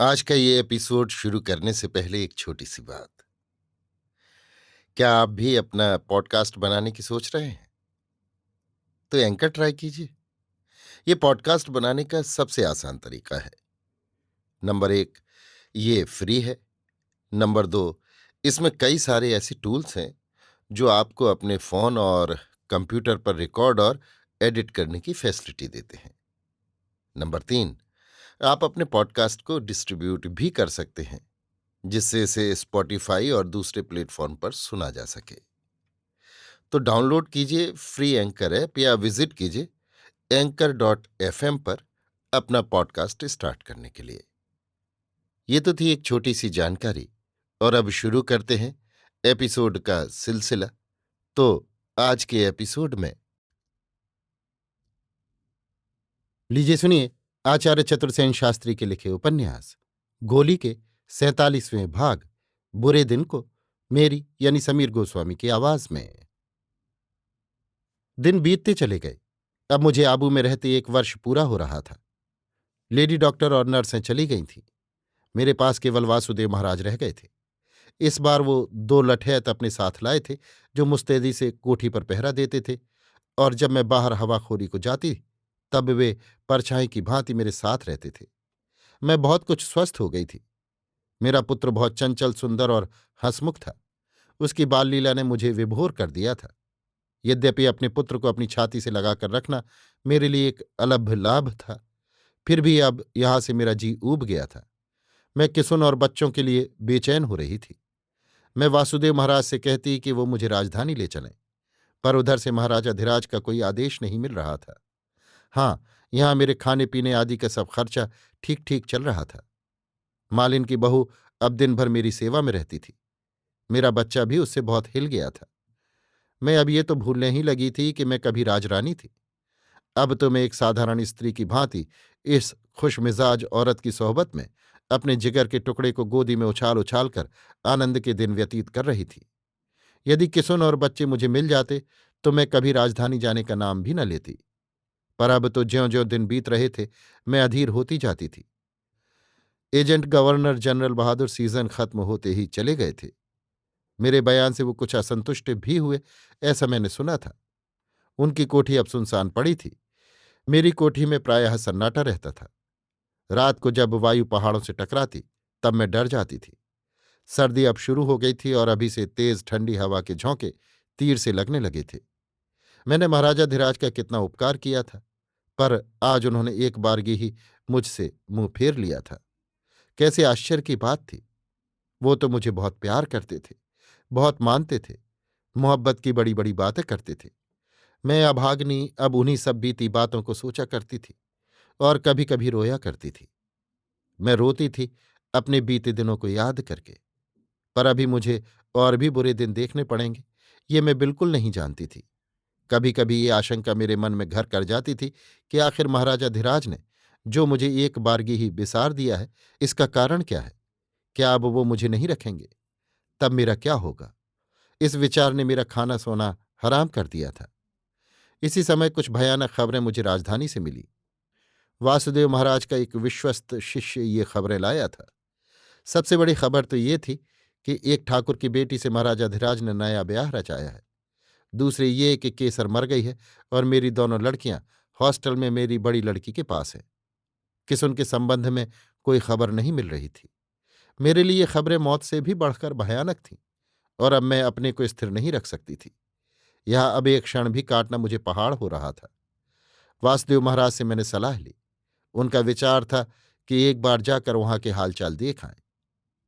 आज का ये एपिसोड शुरू करने से पहले एक छोटी सी बात। क्या आप भी अपना पॉडकास्ट बनाने की सोच रहे हैं? तो एंकर ट्राई कीजिए। ये पॉडकास्ट बनाने का सबसे आसान तरीका है। नंबर एक, ये फ्री है। नंबर दो, इसमें कई सारे ऐसे टूल्स हैं जो आपको अपने फोन और कंप्यूटर पर रिकॉर्ड और एडिट करने की फैसिलिटी देते हैं। नंबर तीन, आप अपने पॉडकास्ट को डिस्ट्रीब्यूट भी कर सकते हैं, जिससे इसे स्पॉटिफाई और दूसरे प्लेटफॉर्म पर सुना जा सके। तो डाउनलोड कीजिए फ्री एंकर ऐप या विजिट कीजिए anchor.fm पर अपना पॉडकास्ट स्टार्ट करने के लिए। ये तो थी एक छोटी सी जानकारी, और अब शुरू करते हैं एपिसोड का सिलसिला। तो आज के एपिसोड में लीजिए सुनिए आचार्य चतुर्सेन शास्त्री के लिखे उपन्यास गोली के 47वें भाग बुरे दिन को मेरी यानी समीर गोस्वामी की आवाज में। दिन बीतते चले गए। अब मुझे आबू में रहते 1 वर्ष पूरा हो रहा था। लेडी डॉक्टर और नर्सें चली गई थीं। मेरे पास केवल वासुदेव महाराज रह गए थे। इस बार वो 2 लठैत अपने साथ लाए थे, जो मुस्तैदी से कोठी पर पहरा देते थे, और जब मैं बाहर हवाखोरी को जाती तब वे परछाई की भांति मेरे साथ रहते थे। मैं बहुत कुछ स्वस्थ हो गई थी। मेरा पुत्र बहुत चंचल, सुंदर और हंसमुख था। उसकी बाल लीला ने मुझे विभोर कर दिया था। यद्यपि अपने पुत्र को अपनी छाती से लगाकर रखना मेरे लिए एक अलभ्य लाभ था, फिर भी अब यहां से मेरा जी ऊब गया था। मैं किसुन और बच्चों के लिए बेचैन हो रही थी। मैं वासुदेव महाराज से कहती कि वो मुझे राजधानी ले चलें, पर उधर से महाराजाधिराज का कोई आदेश नहीं मिल रहा था। हाँ, यहाँ मेरे खाने पीने आदि का सब खर्चा ठीक ठीक चल रहा था। मालिन की बहू अब दिन भर मेरी सेवा में रहती थी। मेरा बच्चा भी उससे बहुत हिल गया था। मैं अब ये तो भूलने ही लगी थी कि मैं कभी राजरानी थी। अब तो मैं एक साधारण स्त्री की भांति इस खुशमिजाज औरत की सोहबत में अपने जिगर के टुकड़े को गोदी में उछाल उछाल कर आनंद के दिन व्यतीत कर रही थी। यदि किसुन और बच्चे मुझे मिल जाते तो मैं कभी राजधानी जाने का नाम भी न लेती। पर अब तो ज्यों ज्यों दिन बीत रहे थे, मैं अधीर होती जाती थी। एजेंट गवर्नर जनरल बहादुर सीजन खत्म होते ही चले गए थे। मेरे बयान से वो कुछ असंतुष्ट भी हुए, ऐसा मैंने सुना था। उनकी कोठी अब सुनसान पड़ी थी। मेरी कोठी में प्रायः सन्नाटा रहता था। रात को जब वायु पहाड़ों से टकराती तब मैं डर जाती थी। सर्दी अब शुरू हो गई थी और अभी से तेज ठंडी हवा के झोंके तीर से लगने लगे थे। मैंने महाराजाधिराज का कितना उपकार किया था, पर आज उन्होंने एक बारगी ही मुझसे मुंह फेर लिया था। कैसे आश्चर्य की बात थी। वो तो मुझे बहुत प्यार करते थे, बहुत मानते थे, मोहब्बत की बड़ी बड़ी बातें करते थे। मैं अभाग्नि अब उन्हीं सब बीती बातों को सोचा करती थी और कभी कभी रोया करती थी। मैं रोती थी अपने बीते दिनों को याद करके। पर अभी मुझे और भी बुरे दिन देखने पड़ेंगे, ये मैं बिल्कुल नहीं जानती थी। कभी कभी ये आशंका मेरे मन में घर कर जाती थी कि आखिर महाराजाधिराज ने जो मुझे एक बारगी ही बिसार दिया है, इसका कारण क्या है? क्या अब वो मुझे नहीं रखेंगे? तब मेरा क्या होगा? इस विचार ने मेरा खाना सोना हराम कर दिया था। इसी समय कुछ भयानक खबरें मुझे राजधानी से मिली। वासुदेव महाराज का एक विश्वस्त शिष्य ये खबरें लाया था। सबसे बड़ी खबर तो ये थी कि एक ठाकुर की बेटी से महाराजाधिराज ने नया ब्याह रचाया है। दूसरी ये कि केसर मर गई है और मेरी दोनों लड़कियां हॉस्टल में मेरी बड़ी लड़की के पास हैं। किस उनके संबंध में कोई खबर नहीं मिल रही थी। मेरे लिए ये खबरें मौत से भी बढ़कर भयानक थीं, और अब मैं अपने को स्थिर नहीं रख सकती थी। यह अब एक क्षण भी काटना मुझे पहाड़ हो रहा था। वासुदेव महाराज से मैंने सलाह ली। उनका विचार था कि एक बार जाकर वहां के हालचाल देख आएं।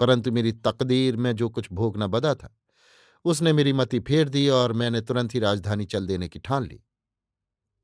परंतु मेरी तकदीर में जो कुछ भोगना बदा था, उसने मेरी मति फेर दी और मैंने तुरंत ही राजधानी चल देने की ठान ली।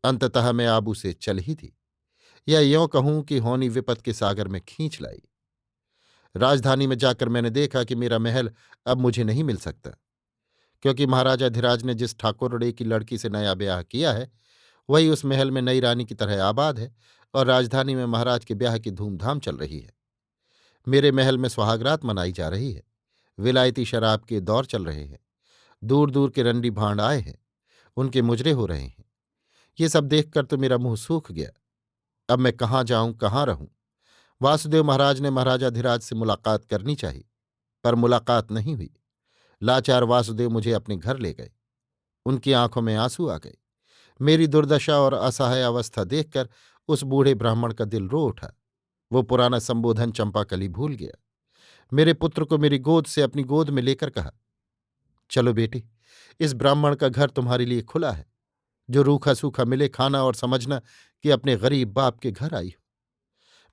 अंततः मैं आबू से चल ही थी, या यों कहूं कि होनी विपत के सागर में खींच लाई। राजधानी में जाकर मैंने देखा कि मेरा महल अब मुझे नहीं मिल सकता, क्योंकि महाराजाधिराज ने जिस ठाकुरड़े की लड़की से नया ब्याह किया है, वही उस महल में नई रानी की तरह आबाद है, और राजधानी में महाराज के ब्याह की धूमधाम चल रही है। मेरे महल में सुहागरात मनाई जा रही है। विलायती शराब के दौर चल रहे हैं। दूर दूर के रंडी भांड आए हैं, उनके मुजरे हो रहे हैं। ये सब देखकर तो मेरा मुंह सूख गया। अब मैं कहाँ जाऊं, कहाँ रहूं? वासुदेव महाराज ने महाराजाधिराज से मुलाकात करनी चाहिए, पर मुलाकात नहीं हुई। लाचार वासुदेव मुझे अपने घर ले गए। उनकी आंखों में आंसू आ गए। मेरी दुर्दशा और असहाय अवस्था देखकर उस बूढ़े ब्राह्मण का दिल रो उठा। वो पुराना संबोधन चंपाकली भूल गया। मेरे पुत्र को मेरी गोद से अपनी गोद में लेकर कहा, चलो बेटी, इस ब्राह्मण का घर तुम्हारे लिए खुला है। जो रूखा सूखा मिले खाना और समझना कि अपने गरीब बाप के घर आई हो।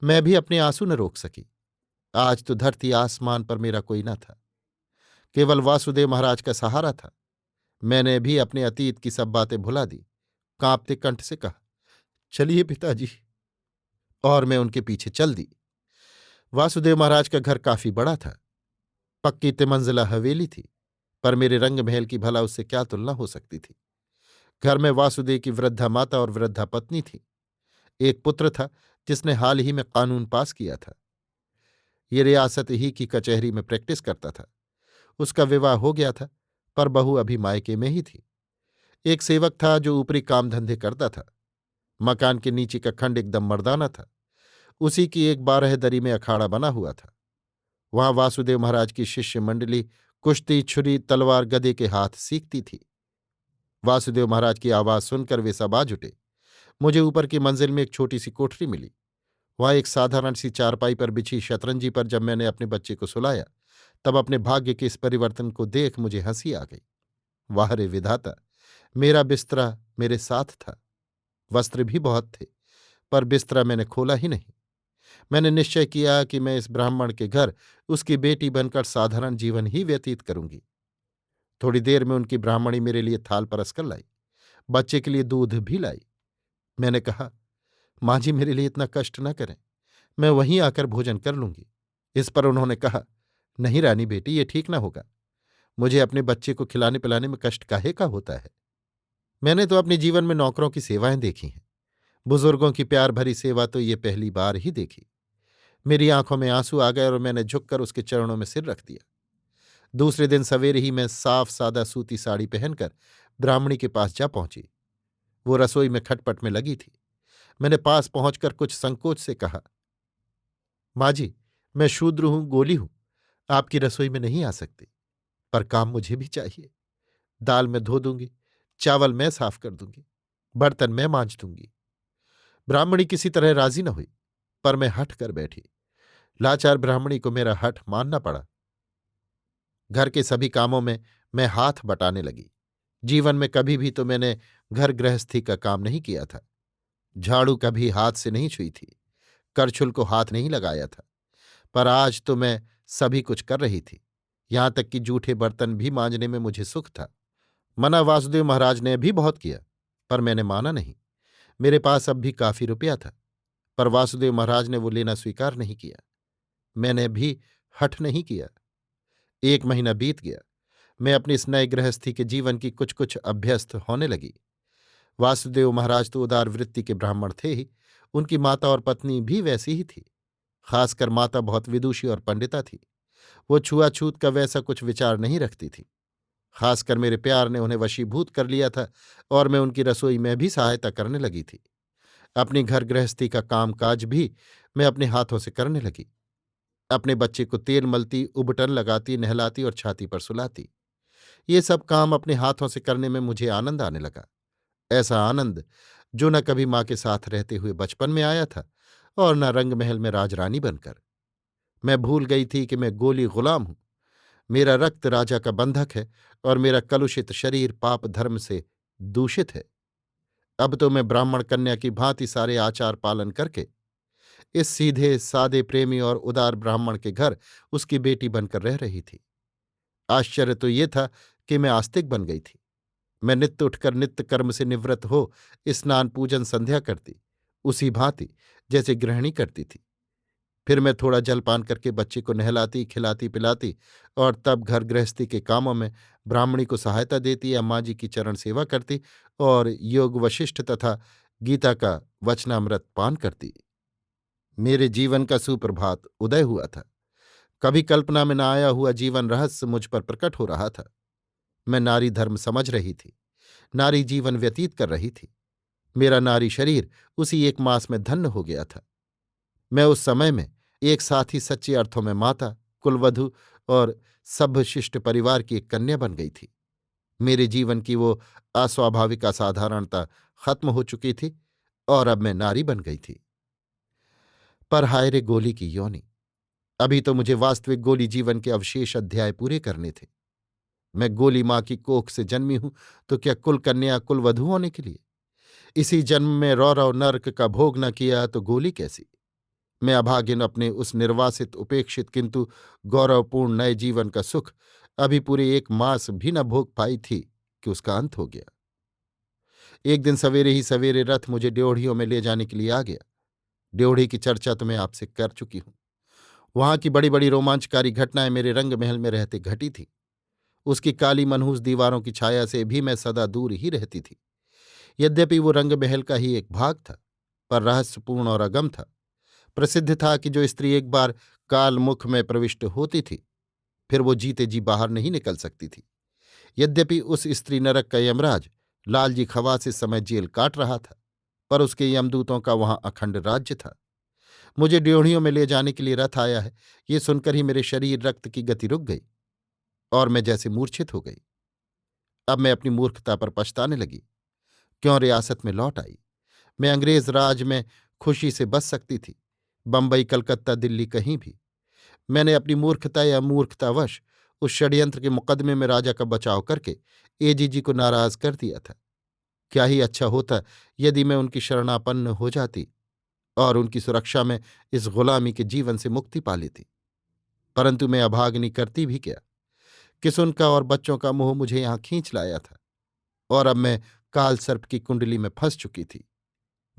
मैं भी अपने आंसू न रोक सकी। आज तो धरती आसमान पर मेरा कोई न था, केवल वासुदेव महाराज का सहारा था। मैंने भी अपने अतीत की सब बातें भुला दी। कांपते कंठ से कहा, चलिए पिताजी, और मैं उनके पीछे चल दी। वासुदेव महाराज का घर काफी बड़ा था। पक्की तिमंजिला हवेली थी, पर मेरे रंग महल की भला उससे क्या तुलना हो सकती थी। घर में वासुदेव की वृद्धा माता और वृद्धा पत्नी थी। एक पुत्र था जिसने हाल ही में कानून पास किया था। ये रियासत ही की कचहरी में प्रैक्टिस करता था। उसका विवाह हो गया था, पर बहू अभी मायके में ही थी। एक सेवक था जो ऊपरी काम धंधे करता था। मकान के नीचे का खंड एकदम मर्दाना था। उसी की एक 12 दरी में अखाड़ा बना हुआ था। वहां वासुदेव महाराज की शिष्य मंडली कुश्ती, छुरी, तलवार, गदे के हाथ सीखती थी। वासुदेव महाराज की आवाज सुनकर वे सब आ जुटे। मुझे ऊपर की मंजिल में एक छोटी सी कोठरी मिली। वहां एक साधारण सी चारपाई पर बिछी शतरंजी पर जब मैंने अपने बच्चे को सुलाया, तब अपने भाग्य के इस परिवर्तन को देख मुझे हंसी आ गई। वाह रे विधाता! मेरा बिस्तरा मेरे साथ था। वस्त्र भी बहुत थे, पर बिस्तरा मैंने खोला ही नहीं। मैंने निश्चय किया कि मैं इस ब्राह्मण के घर उसकी बेटी बनकर साधारण जीवन ही व्यतीत करूंगी। थोड़ी देर में उनकी ब्राह्मणी मेरे लिए थाल परस कर लाई। बच्चे के लिए दूध भी लाई। मैंने कहा, माँ जी, मेरे लिए इतना कष्ट न करें, मैं वहीं आकर भोजन कर लूंगी। इस पर उन्होंने कहा, नहीं रानी बेटी, ये ठीक ना होगा। मुझे अपने बच्चे को खिलाने पिलाने में कष्ट काहे का होता है। मैंने तो अपने जीवन में नौकरों की सेवाएं देखी हैं, बुजुर्गों की प्यार भरी सेवा तो ये पहली बार ही देखी। मेरी आंखों में आंसू आ गए और मैंने झुककर उसके चरणों में सिर रख दिया। दूसरे दिन सवेरे ही मैं साफ सादा सूती साड़ी पहनकर ब्राह्मणी के पास जा पहुंची। वो रसोई में खटपट में लगी थी। मैंने पास पहुंचकर कुछ संकोच से कहा, माँ जी, मैं शूद्र हूं, गोली हूं, आपकी रसोई में नहीं आ सकती, पर काम मुझे भी चाहिए। दाल मैं धो दूंगी, चावल मैं साफ कर दूंगी, बर्तन मैं मांज दूंगी। ब्राह्मणी किसी तरह राजी न हुई, पर मैं हट कर बैठी। लाचार ब्राह्मणी को मेरा हठ मानना पड़ा। घर के सभी कामों में मैं हाथ बटाने लगी। जीवन में कभी भी तो मैंने घर गृहस्थी का काम नहीं किया था। झाड़ू कभी हाथ से नहीं छुई थी, करछुल को हाथ नहीं लगाया था, पर आज तो मैं सभी कुछ कर रही थी। यहां तक कि जूठे बर्तन भी मांजने में मुझे सुख था। मना वासुदेव महाराज ने भी बहुत किया, पर मैंने माना नहीं। मेरे पास अब भी काफी रुपया था, पर वासुदेव महाराज ने वो लेना स्वीकार नहीं किया। मैंने भी हठ नहीं किया। 1 महीना बीत गया। मैं अपनी इस नए गृहस्थी के जीवन की कुछ कुछ अभ्यस्त होने लगी। वासुदेव महाराज तो उदार वृत्ति के ब्राह्मण थे ही, उनकी माता और पत्नी भी वैसी ही थी। खासकर माता बहुत विदुषी और पंडिता थी। वो छुआछूत का वैसा कुछ विचार नहीं रखती थी। खासकर मेरे प्यार ने उन्हें वशीभूत कर लिया था और मैं उनकी रसोई में भी सहायता करने लगी थी। अपनी घर गृहस्थी का कामकाज भी मैं अपने हाथों से करने लगी। अपने बच्चे को तेल मलती, उबटन लगाती, नहलाती और छाती पर सुलाती। ये सब काम अपने हाथों से करने में मुझे आनंद आने लगा। ऐसा आनंद जो न कभी माँ के साथ रहते हुए बचपन में आया था और न रंग महल में राजरानी बनकर। मैं भूल गई थी कि मैं गोली गुलाम हूं। मेरा रक्त राजा का बंधक है और मेरा कलुषित शरीर पाप धर्म से दूषित है। अब तो मैं ब्राह्मण कन्या की भांति सारे आचार पालन करके इस सीधे सादे प्रेमी और उदार ब्राह्मण के घर उसकी बेटी बनकर रह रही थी। आश्चर्य तो ये था कि मैं आस्तिक बन गई थी। मैं नित्य उठकर नित्य कर्म से निवृत्त हो स्नान पूजन संध्या करती, उसी भांति जैसे गृहिणी करती थी। फिर मैं थोड़ा जलपान करके बच्चे को नहलाती, खिलाती पिलाती और तब घर गृहस्थी के कामों में ब्राह्मणी को सहायता देती या माँ जी की चरण सेवा करती और योग वशिष्ठ तथा गीता का वचनामृत पान करती। मेरे जीवन का सुप्रभात उदय हुआ था। कभी कल्पना में न आया हुआ जीवन रहस्य मुझ पर प्रकट हो रहा था। मैं नारी धर्म समझ रही थी, नारी जीवन व्यतीत कर रही थी। मेरा नारी शरीर उसी 1 मास में धन्य हो गया था। मैं उस समय में एक साथ ही सच्चे अर्थों में माता, कुलवधू और सभ्यशिष्ट परिवार की एक कन्या बन गई थी। मेरे जीवन की वो अस्वाभाविक असाधारणता खत्म हो चुकी थी और अब मैं नारी बन गई थी। पर हाय रे गोली की योनि! अभी तो मुझे वास्तविक गोली जीवन के अवशेष अध्याय पूरे करने थे। मैं गोली माँ की कोख से जन्मी हूं, तो क्या कुल कन्या कुलवधू होने के लिए? इसी जन्म में रौरव नर्क का भोग न किया तो गोली कैसी? मैं अभागिन अपने उस निर्वासित, उपेक्षित किंतु गौरवपूर्ण नए जीवन का सुख अभी पूरे 1 मास भी न भोग पाई थी कि उसका अंत हो गया। एक दिन सवेरे ही सवेरे रथ मुझे ड्योढ़ियों में ले जाने के लिए आ गया। ड्योढ़ी की चर्चा तो मैं आपसे कर चुकी हूं। वहां की बड़ी बड़ी रोमांचकारी घटनाएं मेरे रंग महल में रहते घटी थी। उसकी काली मनहूस दीवारों की छाया से भी मैं सदा दूर ही रहती थी। यद्यपि वो रंग महल का ही एक भाग था, पर रहस्यपूर्ण और अगम था। प्रसिद्ध था कि जो स्त्री एक बार कालमुख में प्रविष्ट होती थी, फिर वो जीते जी बाहर नहीं निकल सकती थी। यद्यपि उस स्त्री नरक का यमराज लालजी खवास इस समय जेल काट रहा था, पर उसके यमदूतों का वहां अखंड राज्य था। मुझे ड्योढ़ियों में ले जाने के लिए रथ आया है, ये सुनकर ही मेरे शरीर रक्त की गति रुक गई और मैं जैसे मूर्छित हो गई। अब मैं अपनी मूर्खता पर पछताने लगी। क्यों रियासत में लौट आई? मैं अंग्रेज राज में खुशी से बस सकती थी, बंबई, कलकत्ता, दिल्ली, कहीं भी। मैंने अपनी मूर्खता या मूर्खतावश उस षड्यंत्र के मुकदमे में राजा का बचाव करके एजीजी को नाराज कर दिया था। क्या ही अच्छा होता यदि मैं उनकी शरणापन्न हो जाती और उनकी सुरक्षा में इस गुलामी के जीवन से मुक्ति पा लेती। परंतु मैं अभागिनी करती भी क्या? किसुन का और बच्चों का मोह मुझे यहां खींच लाया था और अब मैं काल सर्प की कुंडली में फंस चुकी थी।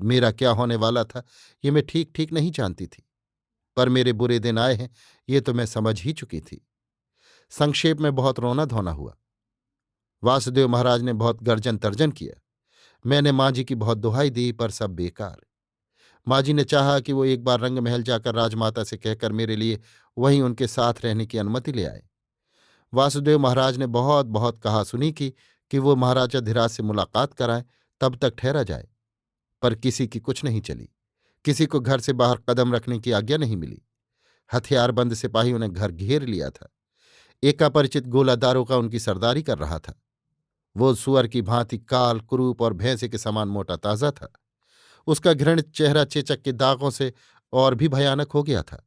मेरा क्या होने वाला था ये मैं ठीक ठीक नहीं जानती थी, पर मेरे बुरे दिन आए हैं ये तो मैं समझ ही चुकी थी। संक्षेप में बहुत रोना धोना हुआ। वासुदेव महाराज ने बहुत गर्जन तर्जन किया। मैंने माँ जी की बहुत दुहाई दी, पर सब बेकार। माँ जी ने चाहा कि वो एक बार रंग महल जाकर राजमाता से कहकर मेरे लिए वहीं उनके साथ रहने की अनुमति ले आए। वासुदेव महाराज ने बहुत बहुत कहा सुनी की कि वो महाराजा धीराज से मुलाकात कराएं, तब तक ठहरा जाए। पर किसी की कुछ नहीं चली। किसी को घर से बाहर कदम रखने की आज्ञा नहीं मिली। हथियारबंद सिपाहियों ने घर घेर लिया था। एक अपरिचित गोलादारों का उनकी सरदारी कर रहा था। वो सुअर की भांति काल, कुरूप और भैंसे के समान मोटा ताजा था। उसका घृणित चेहरा चेचक के दागों से और भी भयानक हो गया था।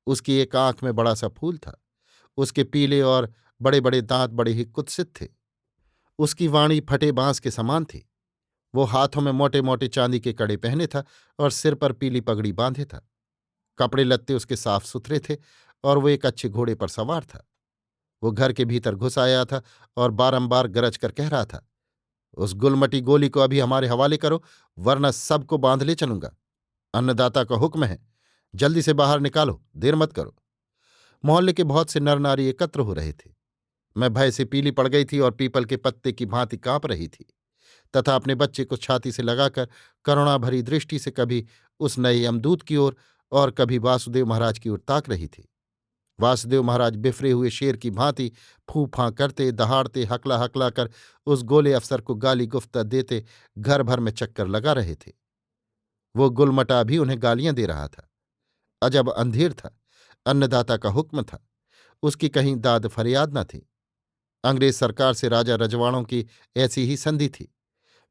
उसकी एक आंख में बड़ा सा फूल था। उसके पीले और बड़े बड़े दांत बड़े ही कुत्सित थे। उसकी वाणी फटे बांस के समान थी। वो हाथों में मोटे मोटे चांदी के कड़े पहने था और सिर पर पीली पगड़ी बांधे था। कपड़े लत्ते उसके साफ सुथरे थे और वो एक अच्छे घोड़े पर सवार था। वो घर के भीतर घुस आया था और बारंबार गरज कर कह रहा था, उस गुलमटी गोली को अभी हमारे हवाले करो, वरना सबको बांध ले चलूंगा। अन्नदाता का हुक्म है, जल्दी से बाहर निकालो, देर मत करो। मोहल्ले के बहुत से नर नारी एकत्र हो रहे थे। मैं भय से पीली पड़ गई थी और पीपल के पत्ते की भांति कांप रही थी, तथा अपने बच्चे को छाती से लगाकर करुणा भरी दृष्टि से कभी उस नए यमदूत की ओर और कभी वासुदेव महाराज की ओर ताक रही थी। वासुदेव महाराज बिफरे हुए शेर की भांति फूं फां करते, दहाड़ते, हकला हकला कर उस गोले अफसर को गाली गुफ्ता देते घर भर में चक्कर लगा रहे थे। वो गुलमटा भी उन्हें गालियां दे रहा था। अजब अंधेर था। अन्नदाता का हुक्म था। उसकी कहीं दाद फरियाद न थी। अंग्रेज सरकार से राजा रजवाड़ों की ऐसी ही संधि थी।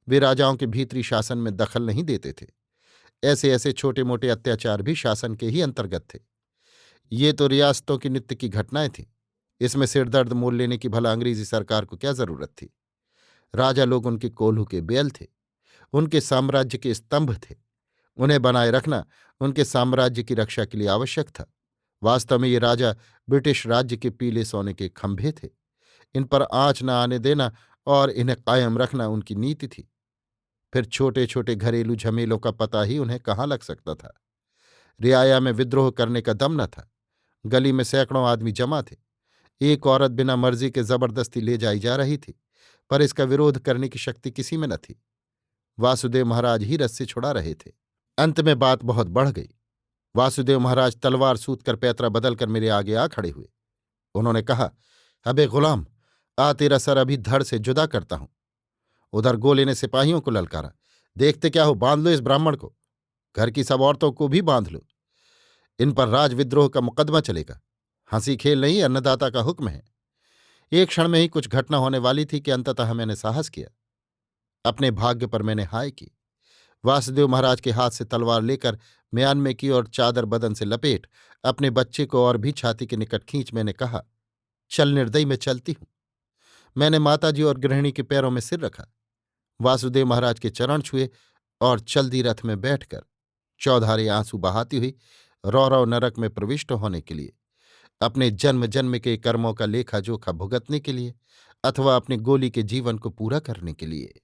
वे राजाओं के भीतरी शासन में दखल नहीं देते थे। ऐसे ऐसे छोटे मोटे अत्याचार भी शासन के ही अंतर्गत थे। ये तो रियासतों की नित्य की घटनाएं थीं। इसमें सिरदर्द मोल लेने की भला अंग्रेजी सरकार को क्या जरूरत थी? राजा लोग उनके कोल्हू के बैल थे, उनके साम्राज्य के स्तंभ थे। उन्हें बनाए रखना उनके साम्राज्य की रक्षा के लिए आवश्यक था। वास्तव में ये राजा ब्रिटिश राज्य के पीले सोने के खंभे थे। इन पर आँच न आने देना और इन्हें कायम रखना उनकी नीति थी। फिर छोटे छोटे घरेलू झमेलों का पता ही उन्हें कहाँ लग सकता था। रियाया में विद्रोह करने का दम न था। गली में सैकड़ों आदमी जमा थे। एक औरत बिना मर्जी के जबरदस्ती ले जाई जा रही थी, पर इसका विरोध करने की शक्ति किसी में न थी। वासुदेव महाराज ही रस्सी छुड़ा रहे थे। अंत में बात बहुत बढ़ गई। वासुदेव महाराज तलवार सूत कर पैतरा बदलकर मेरे आगे आ खड़े हुए। उन्होंने कहा, अबे गुलाम, आ तेरा सर अभी धड़ से जुदा करता हूं। उधर गोले ने सिपाहियों को ललकारा, देखते क्या हो, बांध लो इस ब्राह्मण को, घर की सब औरतों को भी बांध लो। इन पर राजविद्रोह का मुकदमा चलेगा। हंसी खेल नहीं, अन्नदाता का हुक्म है। एक क्षण में ही कुछ घटना होने वाली थी कि अंततः मैंने साहस किया। अपने भाग्य पर मैंने हाय की। वासुदेव महाराज के हाथ से तलवार लेकर म्यानमें की और चादर बदन से लपेट अपने बच्चे को और भी छाती के निकट खींच मैंने कहा, चल निर्दयी, मैं चलती हूं। मैंने माताजी और गृहिणी के पैरों में सिर रखा, वासुदेव महाराज के चरण छुए और चल दी रथ में बैठकर चौधारे आंसू बहाती हुई रौरव नरक में प्रविष्ट होने के लिए, अपने जन्म जन्म के कर्मों का लेखा जोखा भुगतने के लिए, अथवा अपने गोली के जीवन को पूरा करने के लिए।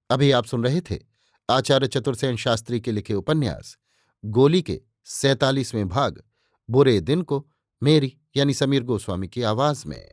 अभी आप सुन रहे थे आचार्य चतुर्सेन शास्त्री के लिखे उपन्यास गोली के 47वें भाग बुरे दिन को, मेरी यानी समीर गोस्वामी की आवाज में।